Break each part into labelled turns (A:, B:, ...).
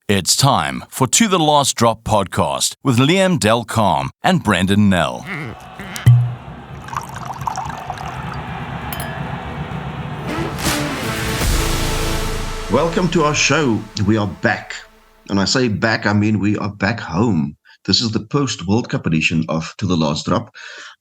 A: It's time for To The Last Drop podcast with Liam Del Carme and Brenden Nell.
B: Welcome to our show. We are back. And I say back, I mean we are back home. This is the post-World Cup edition of To The Last Drop.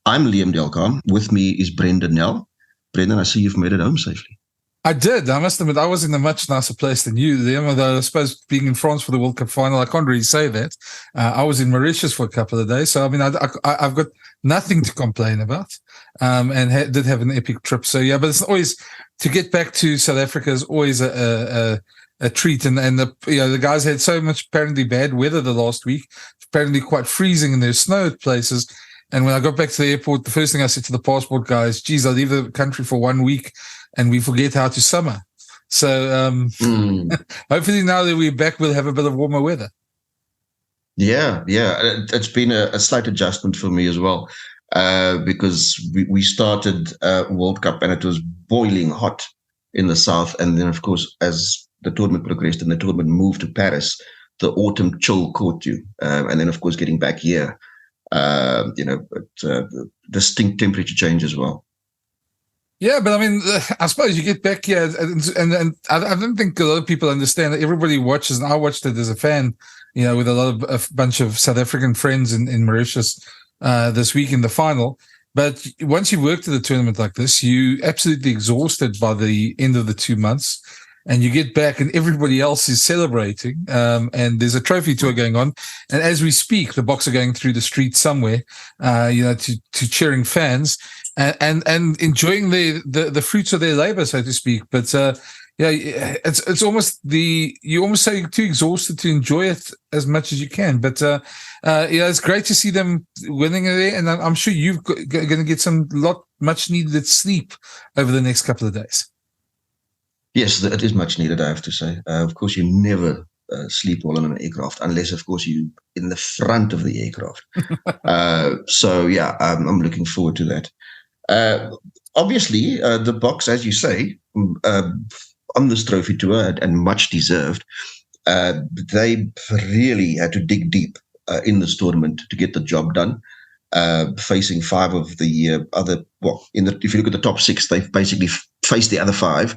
B: I'm Liam Del Carme. With me is Brenden Nell. Brenden, I see you've made it home safely.
C: I did. I must admit, I was in a much nicer place than you, Liam. Although I suppose being in France for the World Cup final, I can't really say that. I was in Mauritius for a couple of days, so I mean, I've got nothing to complain about, and did have an epic trip. So yeah, but it's always to get back to South Africa is always a treat. And the guys had so much apparently bad weather the last week, apparently quite freezing, and there's snow at places. And when I got back to the airport, the first thing I said to the passport guys, geez, I'll leave the country for 1 week and we forget how to summer. So hopefully now that we're back, we'll have a bit of warmer weather. Yeah.
B: It's been a slight adjustment for me as well, because we started World Cup and it was boiling hot in the south. And then, of course, as the tournament progressed and the tournament moved to Paris, the autumn chill caught you. And then, of course, getting back here, distinct temperature change as well.
C: Yeah, but I mean, I suppose you get back here, and I don't think a lot of people understand that. Everybody watches, and I watched it as a fan, with a bunch of South African friends in Mauritius this week in the final. But once you worked at a tournament like this, you absolutely exhausted by the end of the 2 months. And you get back and everybody else is celebrating, and there's a trophy tour going on. And as we speak, the Boks are going through the streets somewhere, to cheering fans and enjoying the fruits of their labor, so to speak. But it's almost you almost say you're too exhausted to enjoy it as much as you can. But it's great to see them winning there, and I'm sure you're going to get much needed sleep over the next couple of days.
B: Yes, it is much needed, I have to say. Of course, you never sleep well on an aircraft, unless, of course, you're in the front of the aircraft. I'm looking forward to that. Obviously, the Boks, as you say, on this trophy tour, and much deserved, they really had to dig deep in this tournament to get the job done. Facing five of the other, if you look at the top six, they've basically faced the other five.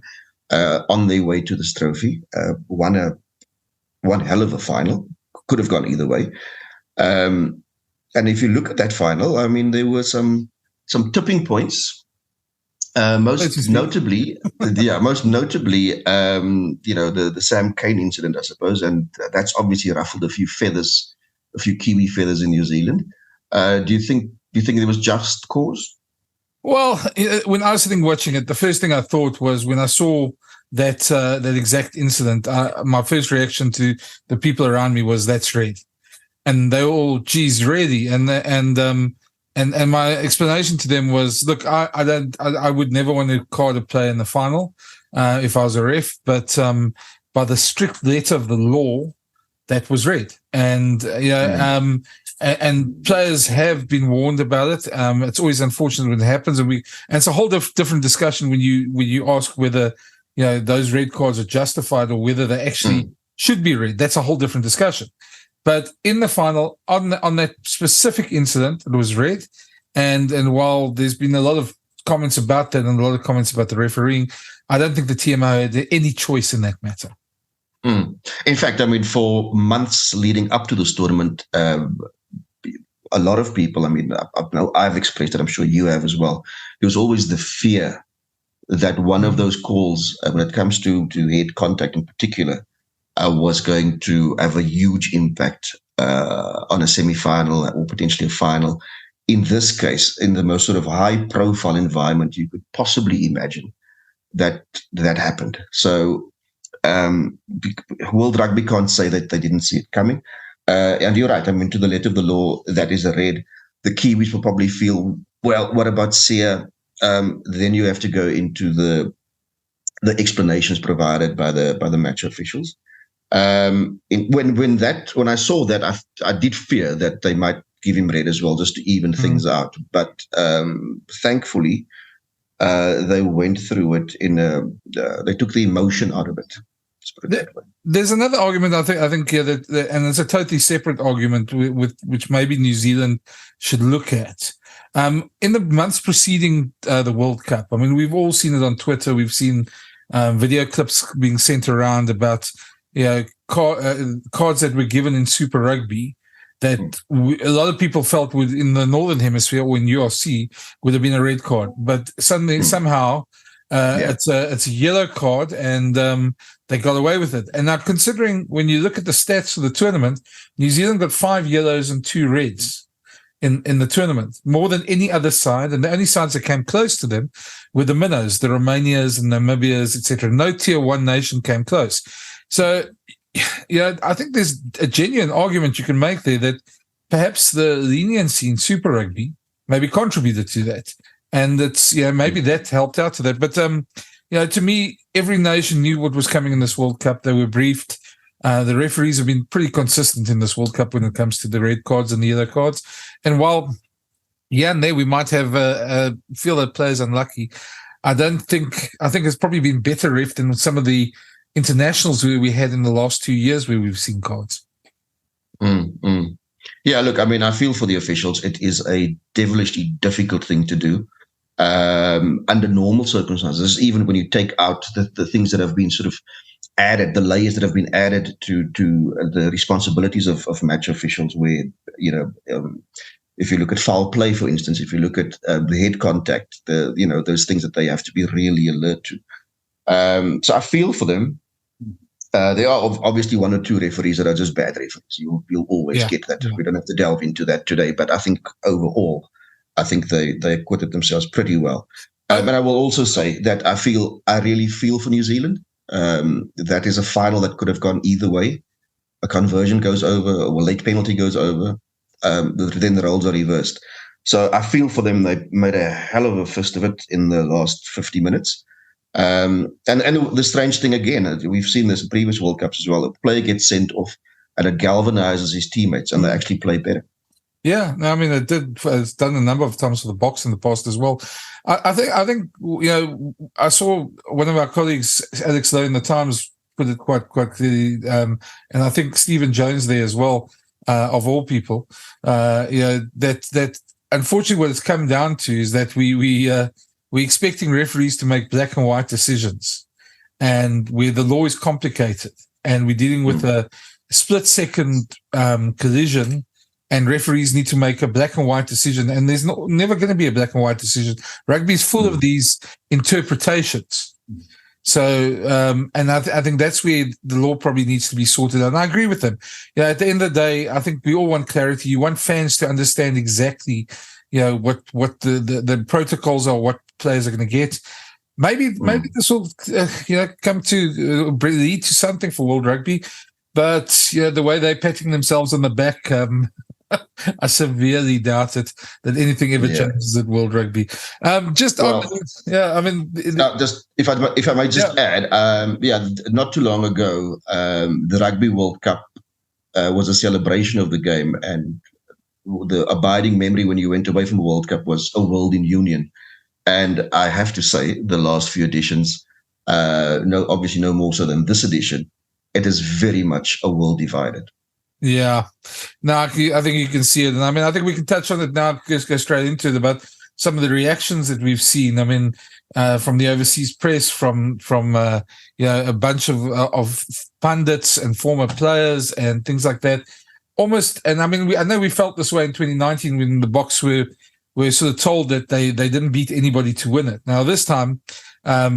B: On their way to this trophy, won one hell of a final. Could have gone either way. And if you look at that final, I mean, there were some tipping points. Most notably, the Sam Cane incident, I suppose, and that's obviously ruffled a few Kiwi feathers in New Zealand. Do you think there was just cause?
C: Well, when I was sitting watching it, the first thing I thought was when I saw that exact incident, my first reaction to the people around me was, "That's red," and they were all, "Geez, really?" And my explanation to them was, "Look, I would never want to card a player in the final if I was a ref, but by the strict letter of the law, that was red." And and players have been warned about it. It's always unfortunate when it happens, and it's a whole different discussion when you ask whether those red cards are justified or whether they actually should be red. That's a whole different discussion. But in the final, on that specific incident, it was red. And while there's been a lot of comments about that and a lot of comments about the refereeing, I don't think the TMO had any choice in that matter.
B: In fact, I mean, for months leading up to this tournament, a lot of people, I mean, I've expressed it, I'm sure you have as well. There was always the fear that one of those calls, when it comes to head contact in particular, was going to have a huge impact on a semi-final or potentially a final. In this case, in the most sort of high-profile environment you could possibly imagine, that happened. So World Rugby can't say that they didn't see it coming. And you're right. I mean, to the letter of the law, that is a red. The Kiwis will probably feel, well, what about Sia? Then you have to go into the explanations provided by the match officials. When I saw that, I did fear that they might give him red as well, just to even things out. But thankfully, they went through it they took the emotion out of it. put it that way.
C: There's another argument I think that and it's a totally separate argument with which maybe New Zealand should look at. In the months preceding the World Cup, I mean, we've all seen it on Twitter. We've seen video clips being sent around about cards that were given in Super Rugby that a lot of people felt would, in the Northern Hemisphere or in URC, would have been a red card, but somehow. It's a yellow card, and they got away with it. And now, considering when you look at the stats for the tournament, New Zealand got 5 yellows and 2 reds in the tournament, more than any other side. And the only sides that came close to them were the minnows, the Romanias and Namibias, etc. No tier 1 nation came close. So, I think there's a genuine argument you can make there that perhaps the leniency in Super Rugby maybe contributed to that. And it's, maybe that helped out to that. But, to me, every nation knew what was coming in this World Cup. They were briefed. The referees have been pretty consistent in this World Cup when it comes to the red cards and the yellow cards. And while, and there we might have feel that players unlucky, I think it's probably been better ref than some of the internationals we had in the last 2 years where we've seen cards.
B: Yeah, look, I mean, I feel for the officials. It is a devilishly difficult thing to do. Under normal circumstances, even when you take out the things that have been sort of added, the layers that have been added to the responsibilities of match officials, where, if you look at foul play, for instance, if you look at the head contact, those things that they have to be really alert to. So I feel for them. There are obviously 1 or 2 referees that are just bad referees. You'll always get that. We don't have to delve into that today, but I think overall, I think they acquitted themselves pretty well. But I will also say that I really feel for New Zealand. That is a final that could have gone either way. A conversion goes over, or a late penalty goes over. Then the roles are reversed. So I feel for them. They made a hell of a fist of it in the last 50 minutes. And the strange thing again, we've seen this in previous World Cups as well. A player gets sent off, and it galvanizes his teammates, and they actually play better.
C: Yeah, I mean, it's done a number of times for the Boks in the past as well. I think I saw one of our colleagues, Alex Lowe in the Times, put it quite clearly, and I think Stephen Jones there as well, of all people. That unfortunately what it's come down to is that we're expecting referees to make black and white decisions, and where the law is complicated, and we're dealing with a split-second collision. And referees need to make a black and white decision, and there's never going to be a black and white decision. Rugby is full of these interpretations. So, and I think that's where the law probably needs to be sorted out. And I agree with them. At the end of the day, I think we all want clarity. You want fans to understand exactly, what the protocols are, what players are going to get. Maybe this will, come to lead to something for World Rugby. But the way they're patting themselves on the back, I severely doubt it that anything ever changes at World Rugby. Just
B: if I might just add, not too long ago, the Rugby World Cup was a celebration of the game, and the abiding memory when you went away from the World Cup was a world in union. And I have to say, the last few editions, obviously no more so than this edition, it is very much a world divided.
C: Yeah. No, I think you can see it. And I mean, I think we can touch on it now, just go straight into it, about some of the reactions that we've seen. I mean, from the overseas press, from a bunch of pundits and former players and things like that. Almost, and I mean, I know we felt this way in 2019 when the Boks were sort of told that they didn't beat anybody to win it. Now this time, our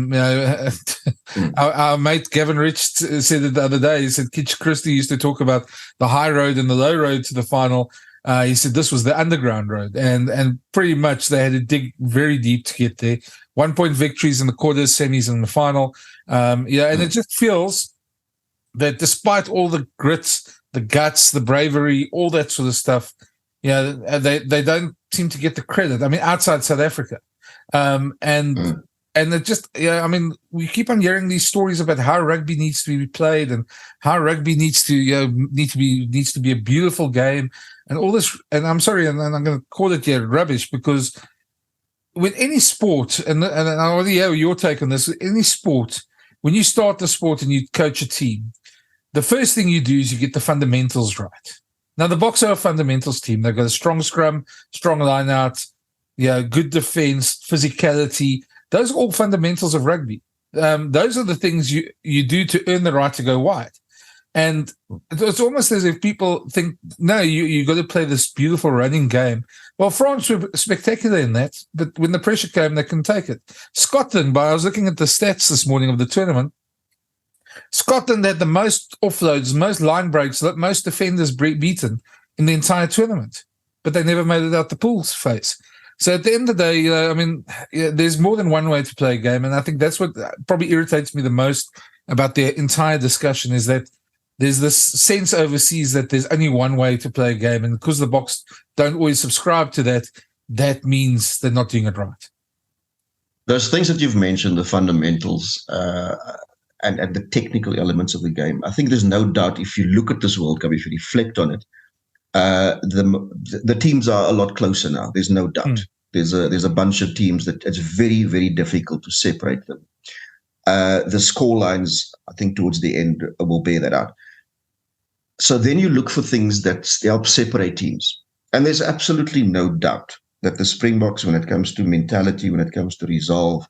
C: mate Gavin Rich said it the other day. He said Kitch Christie used to talk about the high road and the low road to the final. He said this was the underground road, and pretty much they had to dig very deep to get there. 1-point victories in the quarters, semis, and the final. And it just feels that despite all the grits, the guts, the bravery, all that sort of stuff, they don't seem to get the credit. I mean, outside South Africa, and it just, I mean, we keep on hearing these stories about how rugby needs to be played and how rugby needs to be a beautiful game and all this. And I'm sorry, and I'm going to call it rubbish, because with any sport, and I already have your take on this, any sport, when you start the sport and you coach a team, the first thing you do is you get the fundamentals right. Now, the Boks are a fundamentals team. They've got a strong scrum, strong line out, good defense, physicality. Those are all fundamentals of rugby. Those are the things you do to earn the right to go wide. And it's almost as if people think, no, you got to play this beautiful running game. Well, France were spectacular in that, but when the pressure came, they couldn't take it. Scotland, I was looking at the stats this morning of the tournament, Scotland had the most offloads, most line breaks, most defenders beaten in the entire tournament, but they never made it out the pool's phase. So at the end of the day, there's more than one way to play a game, and I think that's what probably irritates me the most about the entire discussion is that there's this sense overseas that there's only one way to play a game, and because the Boks don't always subscribe to that, that means they're not doing it right.
B: Those things that you've mentioned, the fundamentals and the technical elements of the game, I think there's no doubt if you look at this World Cup, if you reflect on it, the teams are a lot closer now. There's no doubt. There's a bunch of teams that it's very, very difficult to separate them. The score lines, I think, towards the end will bear that out. So then you look for things that help separate teams. And there's absolutely no doubt that the Springboks, when it comes to mentality, when it comes to resolve,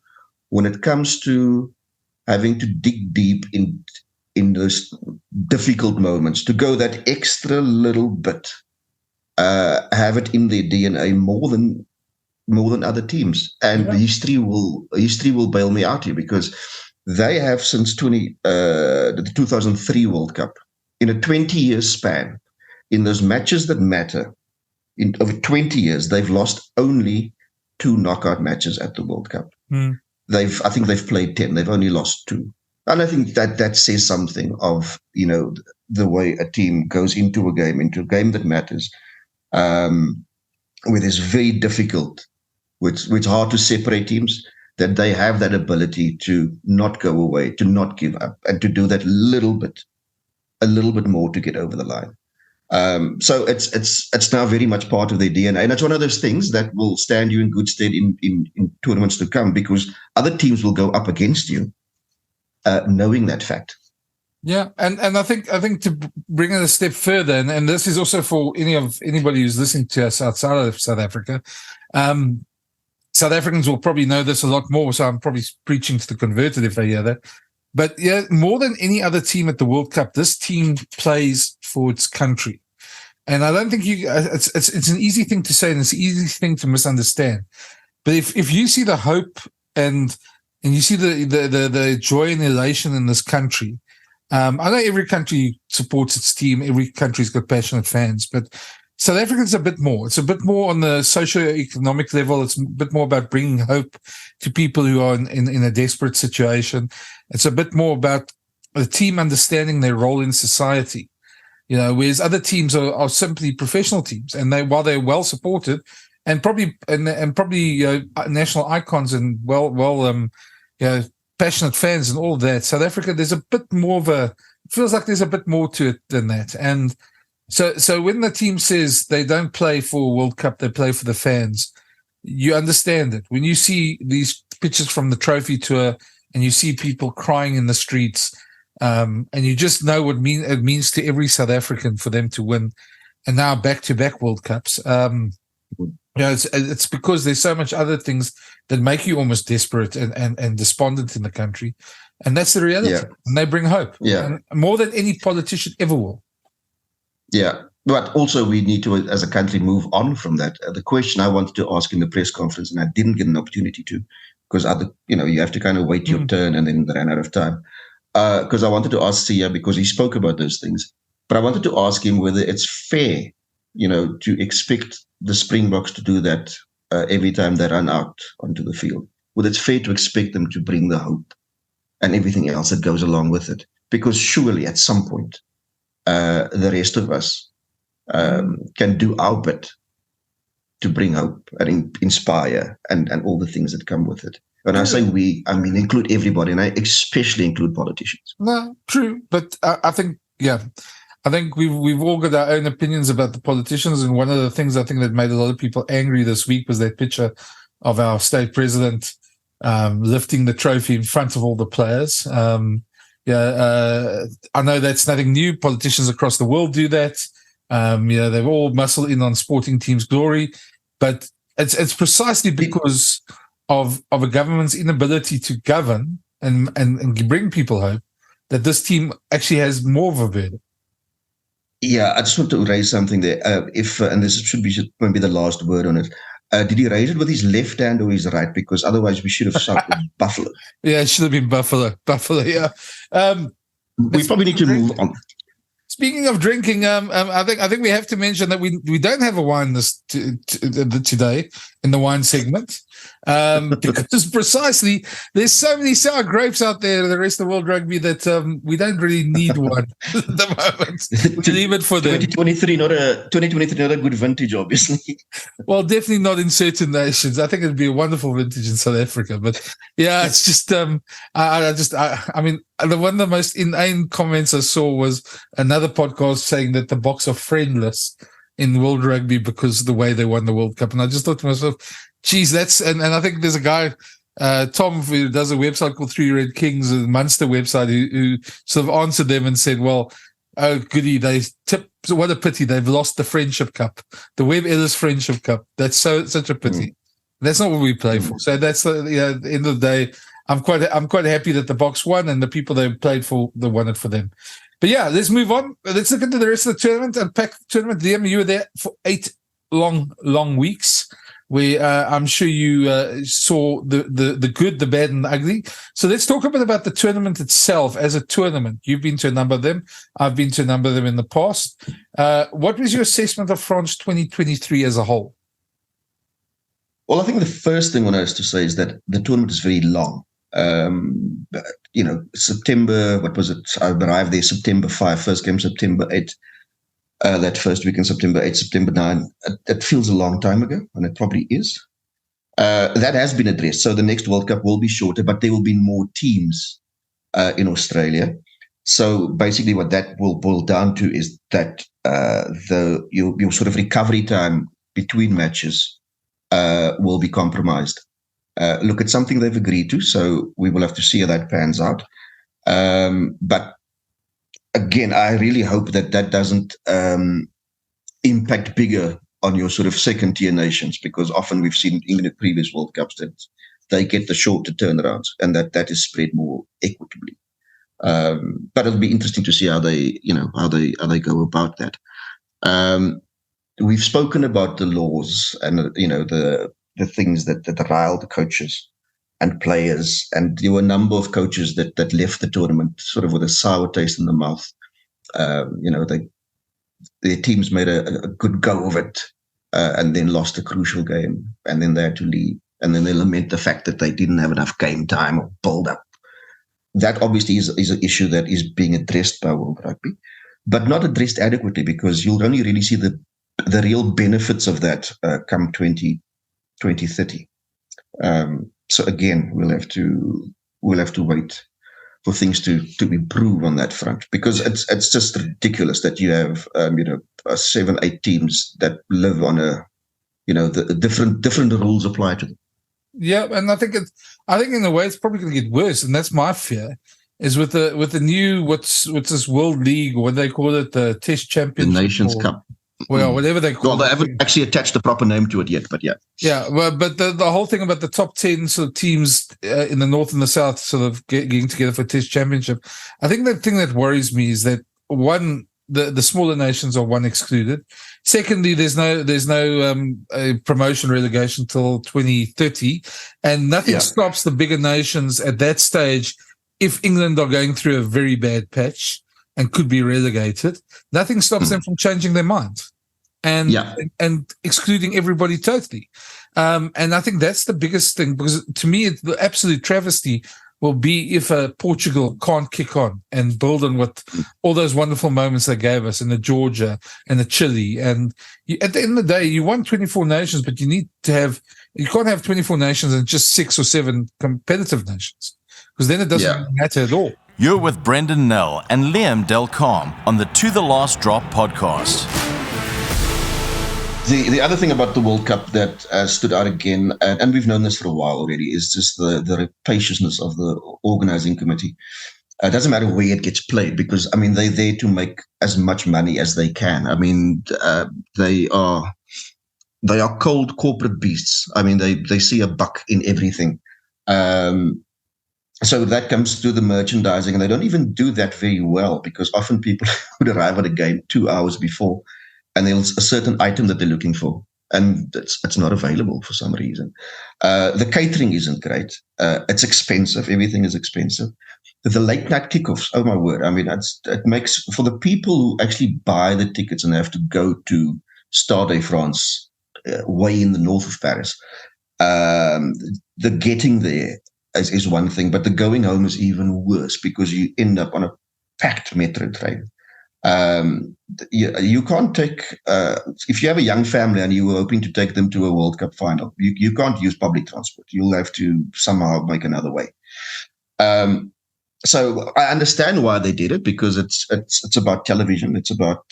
B: when it comes to having to dig deep in those difficult moments, to go that extra little bit, have it in their DNA more than other teams. And history will bail me out here, because they have since the 2003 World Cup, in a 20-year span, in those matches that matter, over 20 years, they've lost only 2 knockout matches at the World Cup. I think they've played 10. They've only lost 2. And I think that says something of, the way a team goes into a game that matters, where it's very difficult, where it's hard to separate teams, that they have that ability to not go away, to not give up, and to do that a little bit more to get over the line. So it's now very much part of their DNA, and it's one of those things that will stand you in good stead in tournaments to come, because other teams will go up against you, knowing that fact.
C: Yeah, and I think to bring it a step further, and this is also for anybody who's listening to us outside of South Africa. South Africans will probably know this a lot more, so I'm probably preaching to the converted if they hear that. But yeah, more than any other team at the World Cup, this team plays for its country. And I don't think it's an easy thing to say, and it's an easy thing to misunderstand. But if you see the hope and you see the joy and elation in this country, I know every country supports its team, every country's got passionate fans, but South Africa's a bit more. It's a bit more on the socio-economic level. It's a bit more about bringing hope to people who are in a desperate situation. It's a bit more about the team understanding their role in society. Whereas other teams are simply professional teams, and while they're well supported and probably national icons and passionate fans and all of that, South Africa, there's a bit more it feels like there's a bit more to it than that. And so when the team says they don't play for World Cup, they play for the fans, you understand it. When you see these pictures from the trophy tour and you see people crying in the streets, and you just know what it means to every South African for them to win, and now back-to-back World Cups. It's because there's so much other things that make you almost desperate and despondent in the country, and that's the reality. Yeah. And they bring hope, more than any politician ever will.
B: Yeah, but also we need to, as a country, move on from that. The question I wanted to ask in the press conference, and I didn't get an opportunity to, because you have to kind of wait your turn, and then ran out of time. Because I wanted to ask Sia, because he spoke about those things, but I wanted to ask him whether it's fair, to expect the Springboks to do that every time they run out onto the field. Whether it's fair to expect them to bring the hope and everything else that goes along with it, because surely at some point, the rest of us can do our bit to bring hope and inspire and all the things that come with it. When I say we, I mean include everybody, and I especially include politicians.
C: No, true, but I think we've all got our own opinions about the politicians, and one of the things I think that made a lot of people angry this week was that picture of our state president lifting the trophy in front of all the players. I know that's nothing new. Politicians across the world do that. They've all muscled in on sporting teams' glory, but it's precisely because of a government's inability to govern and bring people hope that this team actually has more of a burden.
B: Yeah, I just want to raise something there. And this should be maybe the last word on it. Did he raise it with his left hand or his right? Because otherwise we should have shouted Buffalo.
C: Yeah, it should have been Buffalo. Buffalo, yeah.
B: We probably need to move on.
C: Speaking of drinking, I think we have to mention that we don't have a wine today in the wine segment, because precisely there's so many sour grapes out there in the rest of world rugby that we don't really need one at the moment. We leave it for them.
B: 2023 not a good vintage, obviously.
C: Well, definitely not in certain nations. I think it'd be a wonderful vintage in South Africa, but yeah, it's just I mean, one of the most inane comments I saw was another podcast saying that the Boks are friendless in world rugby because of the way they won the World Cup. And I just thought to myself, geez, and I think there's a guy, Tom, who does a website called Three Red Kings, a Munster website, who sort of answered them and said, well, oh, goody, what a pity. They've lost the Friendship Cup, the Webb Ellis Friendship Cup. That's such a pity. That's not what we play for. So that's at the end of the day, I'm quite happy that the Boks won and the people they played for, they won it for them. But yeah, let's move on. Let's look into the rest of the tournament, unpack the tournament. Liam, you were there for 8 long weeks, where I'm sure you saw the good, the bad, and the ugly. So let's talk a bit about the tournament itself as a tournament. You've been to a number of them. I've been to a number of them in the past. What was your assessment of France 2023 as a whole?
B: Well, I think the first thing one has to say is that the tournament is very long. September, what was it? I arrived there September 5, first game September 8. That first week in September 8, September 9. It feels a long time ago, and it probably is. That has been addressed. So the next World Cup will be shorter, but there will be more teams in Australia. So basically what that will boil down to is that your sort of recovery time between matches will be compromised. Look, it's something they've agreed to, so we will have to see how that pans out. But again, I really hope that doesn't impact bigger on your sort of second-tier nations, because often we've seen, even in previous World Cups, that they get the shorter turnarounds, and that is spread more equitably. But it'll be interesting to see how they go about that. We've spoken about the laws and the things that rile the coaches and players, and there were a number of coaches that left the tournament sort of with a sour taste in the mouth. Their teams made a good go of it, and then lost a crucial game, and then they had to leave, and then they lament the fact that they didn't have enough game time or build up. That obviously is an issue that is being addressed by World Rugby, but not addressed adequately, because you'll only really see the real benefits of that come 2030. So again, we'll have to wait for things to improve on that front, because it's just ridiculous that you have 7-8 teams that live on the different rules apply to them.
C: Yeah, and I think in a way it's probably going to get worse, and that's my fear. Is with the new what's this World League, or what they call it, the Test Championship,
B: the Nations Cup.
C: Well, whatever they call it.
B: Well, they haven't actually attached the proper name to it yet, but yeah.
C: Yeah, well, but the whole thing about the top 10 sort of teams in the North and the South sort of getting together for Test Championship, I think the thing that worries me is that, one, the smaller nations are excluded. Secondly, there's no promotion relegation till 2030, and nothing stops the bigger nations at that stage. If England are going through a very bad patch and could be relegated, nothing stops them from changing their mind and excluding everybody totally. And I think that's the biggest thing, because to me, the absolute travesty will be if Portugal can't kick on and build on what all those wonderful moments they gave us in the Georgia and the Chile. And at the end of the day, you want 24 nations, but you can't have 24 nations and just 6 or 7 competitive nations, because then it doesn't matter at all.
A: You're with Brenden Nell and Liam Del Carme on the To The Last Drop podcast.
B: The other thing about the World Cup that stood out again, and we've known this for a while already, is just the rapaciousness of the organizing committee. It doesn't matter where it gets played because, I mean, they're there to make as much money as they can. I mean, they are cold corporate beasts. I mean, they see a buck in everything. So that comes to the merchandising, and they don't even do that very well because often people would arrive at a game 2 hours before, and there's a certain item that they're looking for, and it's not available for some reason. The catering isn't great. It's expensive. Everything is expensive. The late night kickoffs, oh my word. I mean, it makes, for the people who actually buy the tickets and have to go to Stade de France, way in the north of Paris, the getting there is one thing, but the going home is even worse because you end up on a packed metro train. You can't take, if you have a young family and you were hoping to take them to a World Cup final, you can't use public transport. You'll have to somehow make another way. So I understand why they did it because it's about television. It's about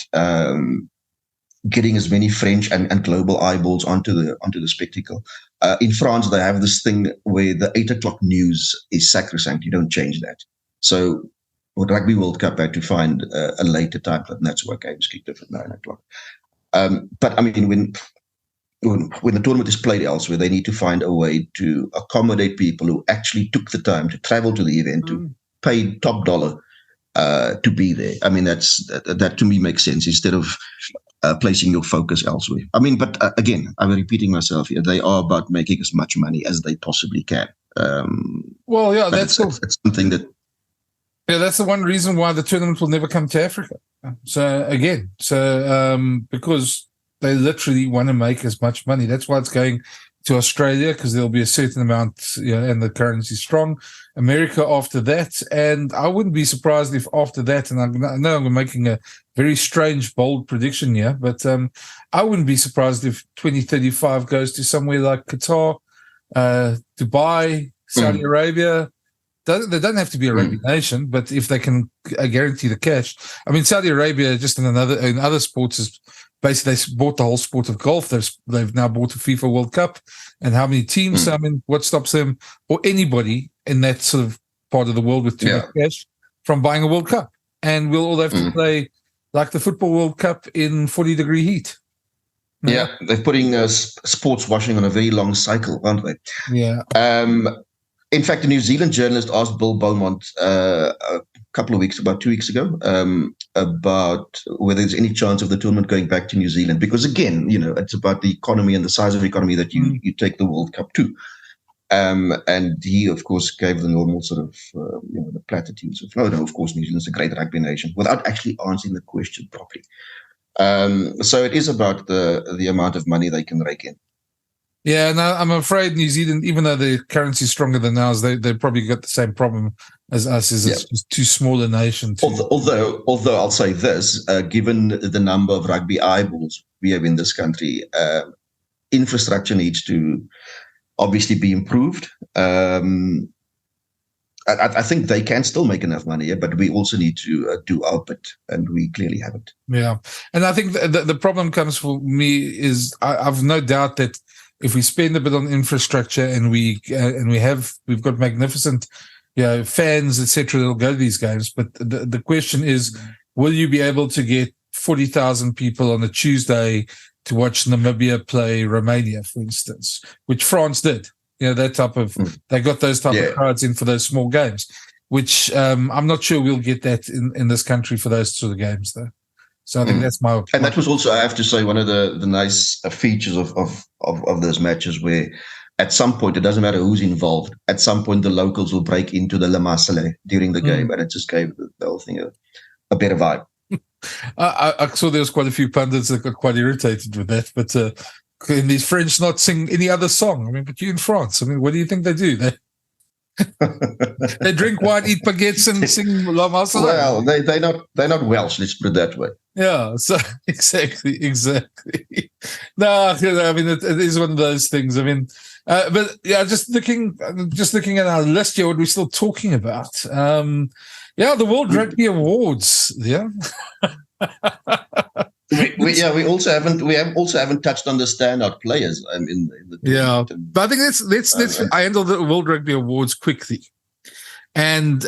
B: getting as many French and global eyeballs onto the spectacle. In France, they have this thing where the 8 o'clock news is sacrosanct. You don't change that. So Rugby World Cup had to find a later time, and that's why games kicked off at 9 o'clock. But I mean, when the tournament is played elsewhere, they need to find a way to accommodate people who actually took the time to travel to the event, to pay top dollar to be there. I mean, that to me makes sense instead of placing your focus elsewhere. I mean, but again, I'm repeating myself here. They are about making as much money as they possibly can.
C: Well, yeah,
B: it's something that.
C: Yeah, that's the one reason why the tournament will never come to Africa. Because they literally want to make as much money. That's why it's going to Australia, because there'll be a certain amount, and the currency is strong. America after that, and I wouldn't be surprised if after that, and I know I'm making a very strange, bold prediction here, but I wouldn't be surprised if 2035 goes to somewhere like Qatar, Dubai, Saudi Arabia. They don't have to be a rugby nation, but if they can guarantee the cash. I mean, Saudi Arabia, just in other sports, is basically they bought the whole sport of golf. They've now bought a FIFA World Cup, and how many teams? I mean, what stops them or anybody in that sort of part of the world with too much cash from buying a World Cup? And we'll all have to play like the Football World Cup in 40-degree heat.
B: Yeah, they're putting sports washing on a very long cycle, aren't they?
C: Yeah.
B: In fact, a New Zealand journalist asked Bill Beaumont about 2 weeks ago, about whether there's any chance of the tournament going back to New Zealand. Because again, it's about the economy and the size of the economy that you take the World Cup to. And he, of course, gave the normal sort of, the platitudes of, no, of course, New Zealand's a great rugby nation, without actually answering the question properly. So it is about the amount of money they can rake in.
C: Yeah, no, I'm afraid New Zealand, even though the currency is stronger than ours, they probably got the same problem as us. It's just too small a nation.
B: Although I'll say this, given the number of rugby eyeballs we have in this country, infrastructure needs to obviously be improved. I think they can still make enough money, but we also need to do our bit, and we clearly haven't. Yeah,
C: and I think the problem comes for me is I've no doubt that if we spend a bit on infrastructure and we've got magnificent, fans, etc., that'll go to these games. But the question is, will you be able to get 40,000 people on a Tuesday to watch Namibia play Romania, for instance, which France did? That type of they got those type of crowds in for those small games, which I'm not sure we'll get that in this country for those sort of games, though. So I think that's my.
B: And that was also, I have to say, one of the nice features of those matches, where at some point, it doesn't matter who's involved, at some point the locals will break into the Le Marseillais during the game, and it just gave the whole thing a better vibe.
C: I saw there was quite a few pundits that got quite irritated with that, but can these French not sing any other song? I mean, but you in France, I mean, what do you think they do? They drink wine, eat baguettes, and sing La Marseillaise.
B: Well, they're not Welsh. Let's put it that way.
C: Yeah. So exactly. No, I mean it is one of those things. I mean, but yeah, just looking at our list here, what we're still talking about. The World Rugby Awards. Yeah.
B: We we also haven't touched on the standout players in the tournament.
C: But I think let's handle the World Rugby Awards quickly. And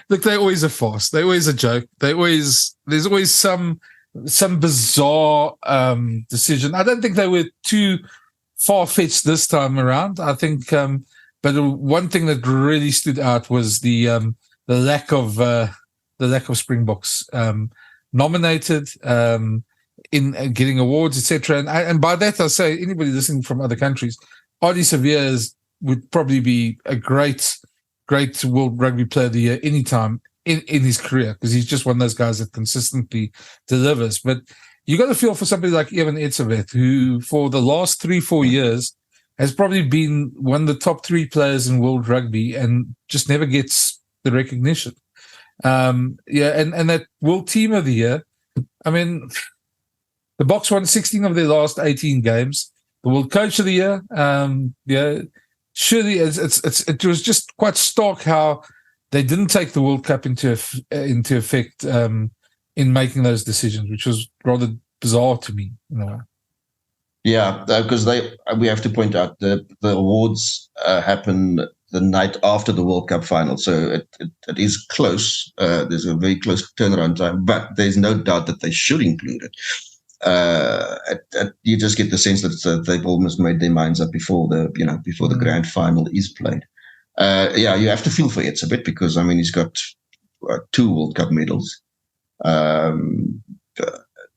C: look, they're always a farce. They're always a joke. There's always some bizarre decision. I don't think they were too far-fetched this time around. I think, but one thing that really stood out was the lack of Springboks nominated in getting awards, etc. And by that I say anybody listening from other countries, Ardie Savea would probably be a great World Rugby Player of the Year anytime in his career, because he's just one of those guys that consistently delivers. But you got to feel for somebody like Eben Etzebeth, who for the last 3-4 years has probably been one of the top 3 players in world rugby and just never gets the recognition. And that World Team of the Year, I mean, the Boks won 16 of their last 18 games. The World Coach of the Year, surely it was just quite stark how they didn't take the World Cup into effect in making those decisions, which was rather bizarre to me in a way.
B: Yeah, because we have to point out the awards happen the night after the World Cup final, so it is close. There's a very close turnaround time, but there's no doubt that they should include it. You just get the sense that they've almost made their minds up before the grand final is played. You have to feel for Eds a bit, because I mean he's got 2 World Cup medals.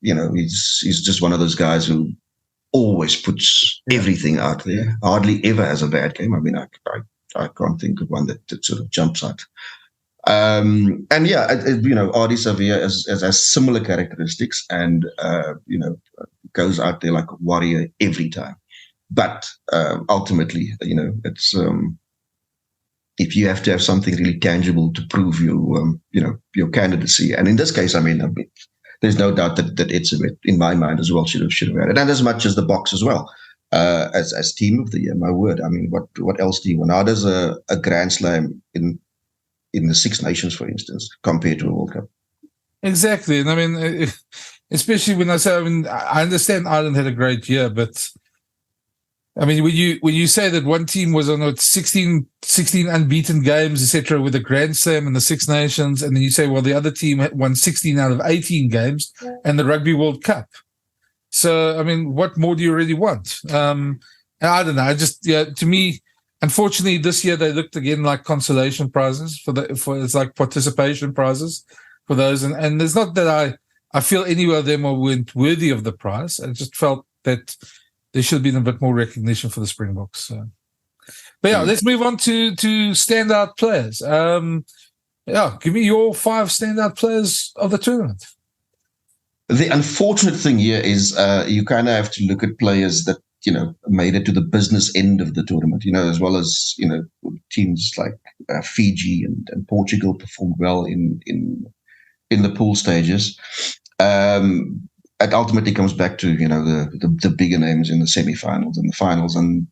B: He's just one of those guys who always puts everything out there. Hardly ever has a bad game. I mean, I can't think of one that sort of jumps out. Ardie Savea has similar characteristics, and goes out there like a warrior every time. But ultimately, it's if you have to have something really tangible to prove your candidacy, and in this case, I mean there's no doubt that Etzebeth, in my mind as well, should have had it, and as much as the Boks as well, as Team of the Year. My word, I mean, what else do you want? How does a Grand Slam in the Six Nations, for instance, compared to a World Cup?
C: Exactly, and I mean, especially when I understand Ireland had a great year, but I mean, when you say that one team was on 16 unbeaten games, etc., with the Grand Slam and the Six Nations, and then you say, well, the other team won 16 out of 18 games and the Rugby World Cup. So, I mean, what more do you really want? I don't know. To me, unfortunately, this year they looked again like consolation prizes for it's like participation prizes for those, and it's not that I feel any of them weren't worthy of the prize. I just felt that there should have been a bit more recognition for the Springboks. So. But let's move on to standout players. Give me your 5 standout players of the tournament.
B: The unfortunate thing here is you kind of have to look at players that made it to the business end of the tournament. As well as teams like Fiji and Portugal performed well in the pool stages. It ultimately comes back to the bigger names in the semi-finals and the finals, and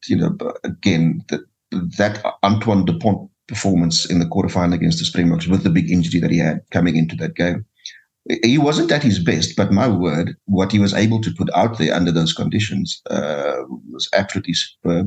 B: again that Antoine Dupont performance in the quarterfinal against the Springboks with the big injury that he had coming into that game. He wasn't at his best, but my word, what he was able to put out there under those conditions was absolutely superb.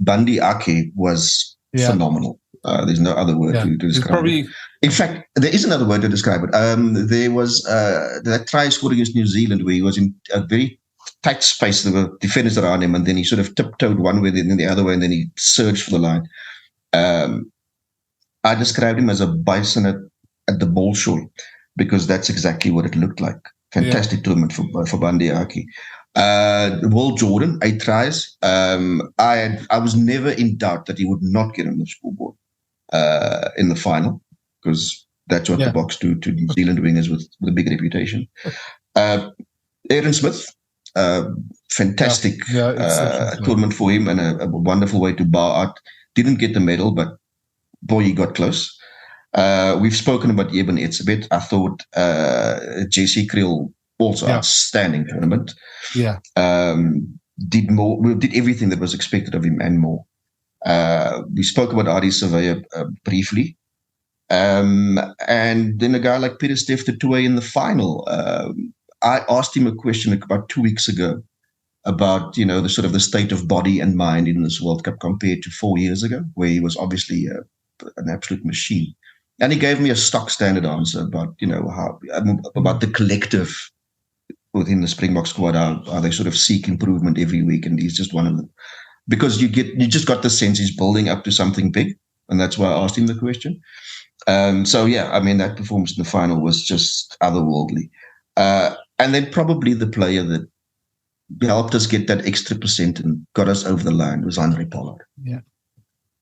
B: Bundee Aki was phenomenal. There's no other word to describe it. In fact, there is another word to describe it. There was that try scored against New Zealand where he was in a very tight space. There were defenders around him, and then he sort of tiptoed one way, then the other way, and then he surged for the line. I described him as a bison at the ball show, because that's exactly what it looked like. Fantastic tournament for Bundee Aki. Will Jordan, 8 tries. I was never in doubt that he would not get on the scoreboard in the final, because that's what the Boks do to New Zealand wingers with a big reputation. Aaron Smith, fantastic tournament for him, and a wonderful way to bar out. Didn't get the medal, but boy, he got close. We've spoken about Eben Etzebeth. I thought Jesse Kriel, also outstanding tournament. Did everything that was expected of him and more. We spoke about Ardie Savea briefly. And then a guy like Peter Steph Tutoy in the final. I asked him a question about 2 weeks ago about, the sort of the state of body and mind in this World Cup compared to 4 years ago, where he was obviously an absolute machine. And he gave me a stock standard answer about, about the collective within the Springbok squad, how they sort of seek improvement every week, and he's just one of them. Because you just got the sense he's building up to something big, and that's why I asked him the question. That performance in the final was just otherworldly. And then probably the player that helped us get that extra percent and got us over the line was Andre Pollard.
C: Yeah.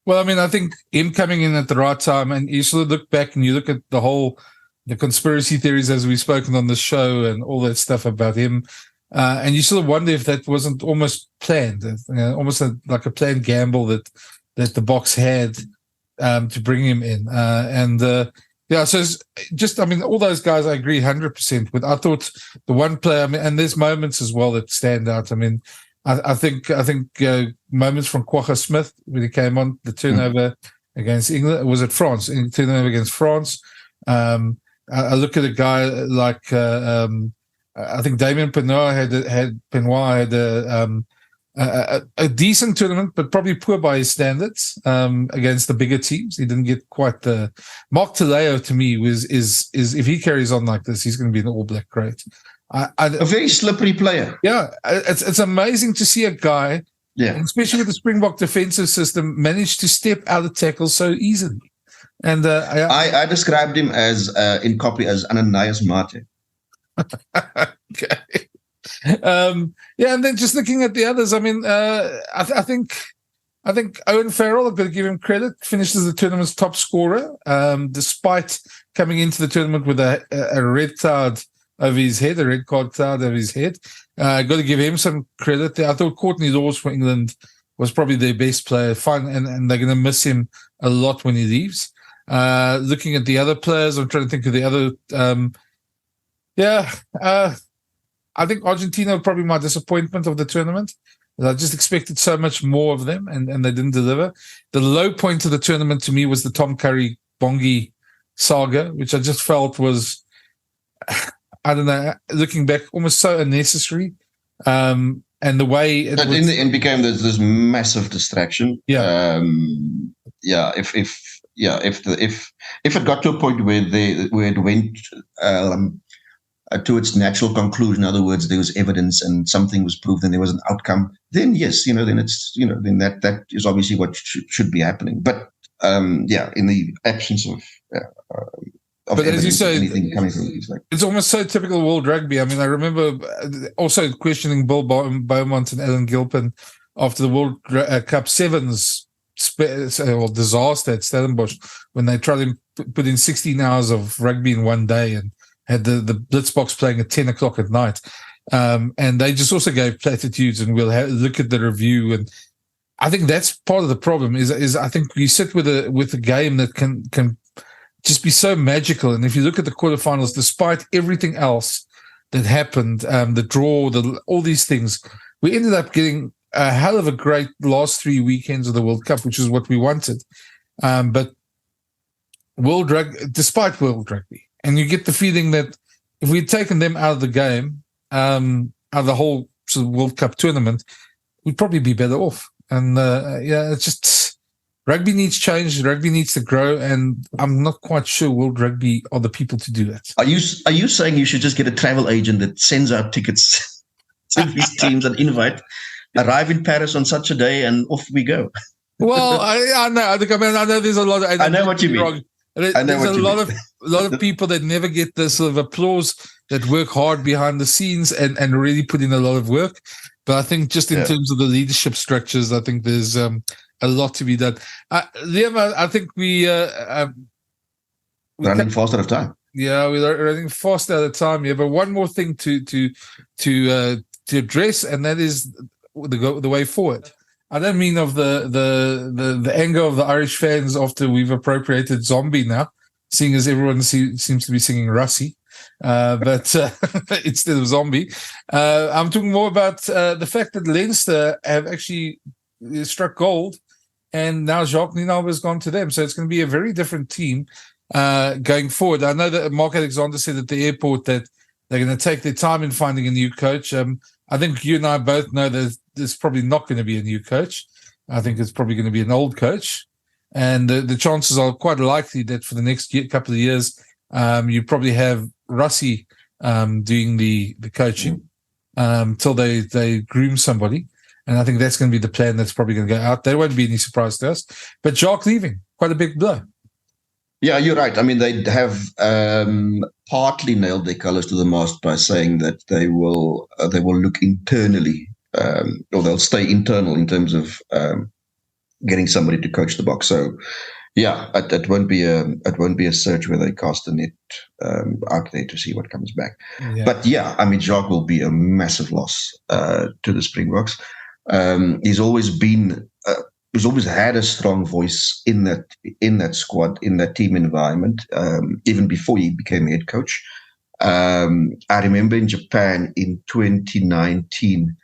C: Well, I think him coming in at the right time, and you sort of look back and you look at the conspiracy theories as we've spoken on the show and all that stuff about him, and you sort of wonder if that wasn't almost planned, almost like a planned gamble that the Boks had to bring him in. So it's just, all those guys I agree 100% with. I thought the one player, and there's moments as well that stand out. I think moments from Kwagga Smith when he came on, the turnover against England, was it France? Turnover against France. I look at a guy like I think Damien Penoir had a decent tournament, but probably poor by his standards against the bigger teams. He didn't get quite the Mark Taleo. To me, is if he carries on like this, he's going to be an All Black great.
B: A very slippery player.
C: Yeah, it's amazing to see a guy, especially with the Springbok defensive system, manage to step out of tackles so easily. And
B: I described him as in copy as Ananias Mate.
C: Okay. And then just looking at the others, I think Owen Farrell, I've got to give him credit, finished as the tournament's top scorer, despite coming into the tournament with a red card over his head, a red card cloud over his head. Got to give him some credit. I thought Courtney Laws for England was probably their best player. Fine, and they're going to miss him a lot when he leaves. Looking at the other players, I'm trying to think of the other. I think Argentina were probably my disappointment of the tournament. I just expected so much more of them, and they didn't deliver. The low point of the tournament to me was the Tom Curry Bongi saga, which I just felt was, I don't know, looking back, almost so unnecessary. And the way it
B: in the end became this massive distraction.
C: Yeah.
B: If it got to a point where it went to its natural conclusion, in other words, there was evidence and something was proved and there was an outcome, then yes, then it's, then that is obviously what should be happening. But in the absence of
C: but as you say,
B: anything coming from these,
C: it's almost so typical world rugby. I remember also questioning Bill Beaumont and Alan Gilpin after the World Cup Sevens disaster at Stellenbosch when they tried to put in 16 hours of rugby in one day and had the Blitzboks playing at 10 o'clock at night. And they just also gave platitudes, and we'll look at the review. And I think that's part of the problem is I think you sit with a game that can just be so magical. And if you look at the quarterfinals, despite everything else that happened, the draw, all these things, we ended up getting a hell of a great last 3 weekends of the World Cup, which is what we wanted. But despite World Rugby, and you get the feeling that if we'd taken them out of the game, out of the whole sort of World Cup tournament, we'd probably be better off. And it's just rugby needs change. Rugby needs to grow, and I'm not quite sure World Rugby are the people to do that.
B: Are you saying you should just get a travel agent that sends out tickets to these teams and invite, arrive in Paris on such a day, and off we go?
C: Well, I know. I know there's a lot of.
B: I know what you mean.
C: Wrong. There's a lot of people that never get the sort of applause, that work hard behind the scenes and really put in a lot of work. But I think just in terms of the leadership structures, I think there's a lot to be done. Liam, I think
B: running fast out of time.
C: Yeah, we're running fast out of time. Yeah, but one more thing to address, and that is the way forward. I don't mean of the anger of the Irish fans after we've appropriated Zombie now, seeing as everyone seems to be singing Russie, but instead of Zombie. I'm talking more about the fact that Leinster have actually struck gold, and now Jacques Nienaber has gone to them. So it's going to be a very different team going forward. I know that Mark Alexander said at the airport that They're going to take their time in finding a new coach. I think you and I both know that there's probably not going to be a new coach. I think it's probably going to be an old coach. And the chances are quite likely that for the next couple of years, you probably have Russie doing the coaching till they groom somebody. And I think that's going to be the plan that's probably going to go out. There won't be any surprise to us. But Jacques leaving, quite a big blow.
B: Yeah, you're right. I mean, they have partly nailed their colours to the mast by saying that they will look internally, or they'll stay internal in terms of getting somebody to coach the Boks. So, yeah, it won't be a search where they cast the net out there to see what comes back.
C: Yeah.
B: But yeah, I mean, Jacques will be a massive loss to the Springboks. He's always had a strong voice in that squad, in that team environment, even before he became head coach. I remember in Japan in 2019,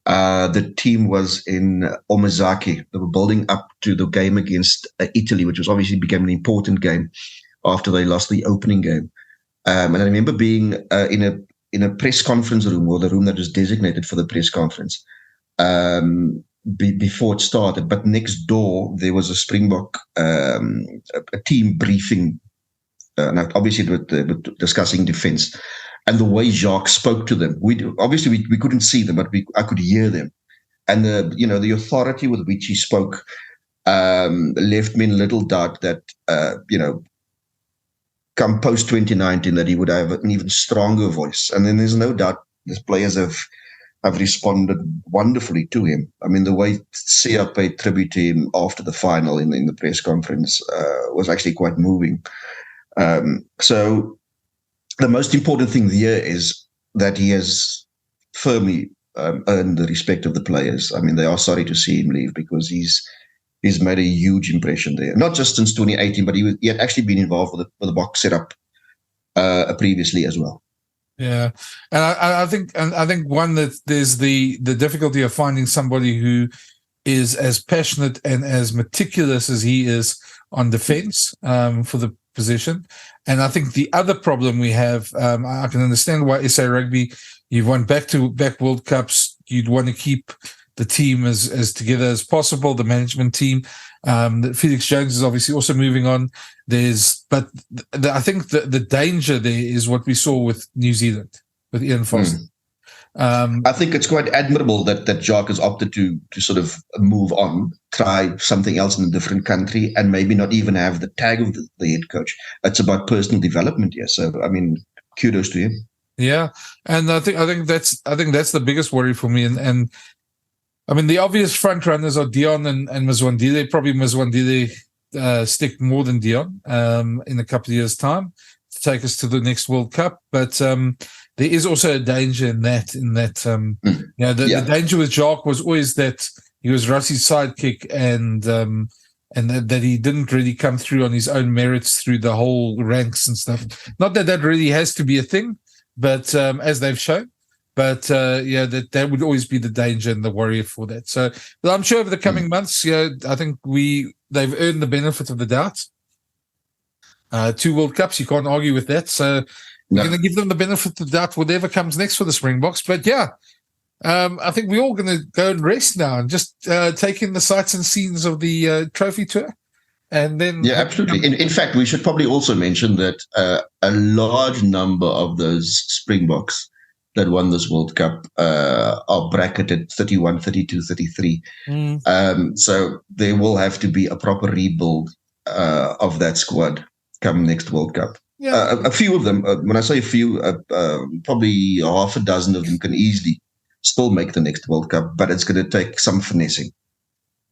B: the team was in Omazaki. They were building up to the game against Italy, which was obviously became an important game after they lost the opening game. And I remember being in a press conference room, or the room that was designated for the press conference, before it started. But next door, there was a Springbok a team briefing. Now, obviously, with discussing defense. And the way Jacques spoke to them, we couldn't see them, but I could hear them. And the authority with which he spoke left me in little doubt that come post 2019 that he would have an even stronger voice. And then there's no doubt these players have responded wonderfully to him. I mean, the way Sia paid tribute to him after the final in the press conference was actually quite moving. So the most important thing here is that he has firmly earned the respect of the players. I mean, they are sorry to see him leave because he's made a huge impression there. Not just since 2018, but he had actually been involved with the Boks setup previously as well.
C: Yeah, and I think one that there's the difficulty of finding somebody who is as passionate and as meticulous as he is on defense for the position. And I think the other problem we have, I can understand why SA Rugby, you've won back-to-back World Cups, you'd want to keep the team as together as possible, the management team. Felix Jones is obviously also moving on. But I think the danger there is what we saw with New Zealand, with Ian Foster.
B: I think it's quite admirable that Jacques has opted to sort of move on, try something else in a different country, and maybe not even have the tag of the head coach. It's about personal development here. So, I mean, kudos to him.
C: Yeah, and I think that's the biggest worry for me. And I mean, the obvious front runners are Dion and Mzanzi. Probably Mzanzi stick more than Dion in a couple of years' time to take us to the next World Cup. But there is also a danger in that. The danger with Jacques was always that he was Russie's sidekick and that he didn't really come through on his own merits through the whole ranks and stuff. Not that really has to be a thing, but as they've shown. But that would always be the danger and the worry for that. So, but I'm sure over the coming months, I think they've earned the benefit of the doubt. 2 World Cups, you can't argue with that. So we're going to give them the benefit of the doubt, whatever comes next for the Springboks. But I think we're all going to go and rest now and just take in the sights and scenes of the trophy tour. And then,
B: yeah, absolutely. In fact, we should probably also mention that a large number of those Springboks that won this World Cup are bracketed 31, 32, 33. So there will have to be a proper rebuild of that squad come next World Cup. Yeah. A few of them, when I say a few, probably half a dozen of them can easily still make the next World Cup, but it's going to take some finessing.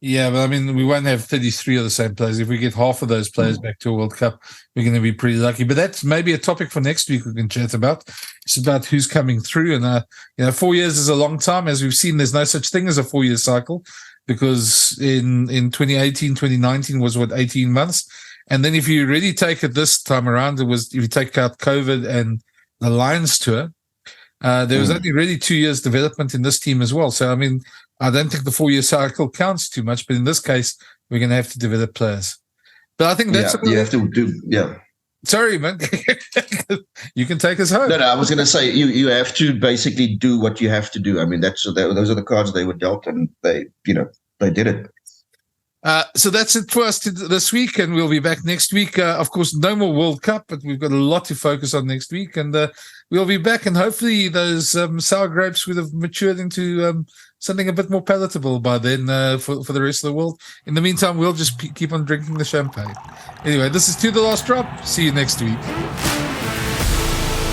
C: Yeah, but I mean, we won't have 33 of the same players. If we get half of those players back to a World Cup, we're going to be pretty lucky. But that's maybe a topic for next week we can chat about. It's about who's coming through. And, 4 years is a long time. As we've seen, there's no such thing as a 4-year cycle because in 2018, 2019 was, 18 months. And then if you really take it this time around, if you take out COVID and the Lions tour, there was only really 2 years development in this team as well. So, I mean, I don't think the 4-year cycle counts too much, but in this case, we're going to have to develop players. But I think that's
B: you have to do. Yeah,
C: Sorry, man. You can take us home.
B: No, I was going to say you have to basically do what you have to do. I mean, those are the cards they were dealt, and they did it.
C: So that's it for us this week, and we'll be back next week. Of course, no more World Cup, but we've got a lot to focus on next week, and we'll be back, and hopefully those sour grapes would have matured into something a bit more palatable by then for the rest of the world. In the meantime, we'll just keep on drinking the champagne. Anyway, this is To The Last Drop. See you next week.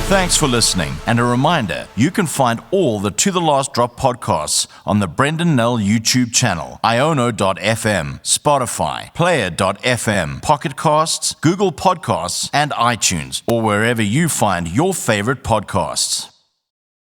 A: Thanks for listening, and a reminder, you can find all the To The Last Drop podcasts on the Brenden YouTube channel, iono.fm, Spotify, Player.fm, Pocket Casts, Google Podcasts, and iTunes, or wherever you find your favorite podcasts.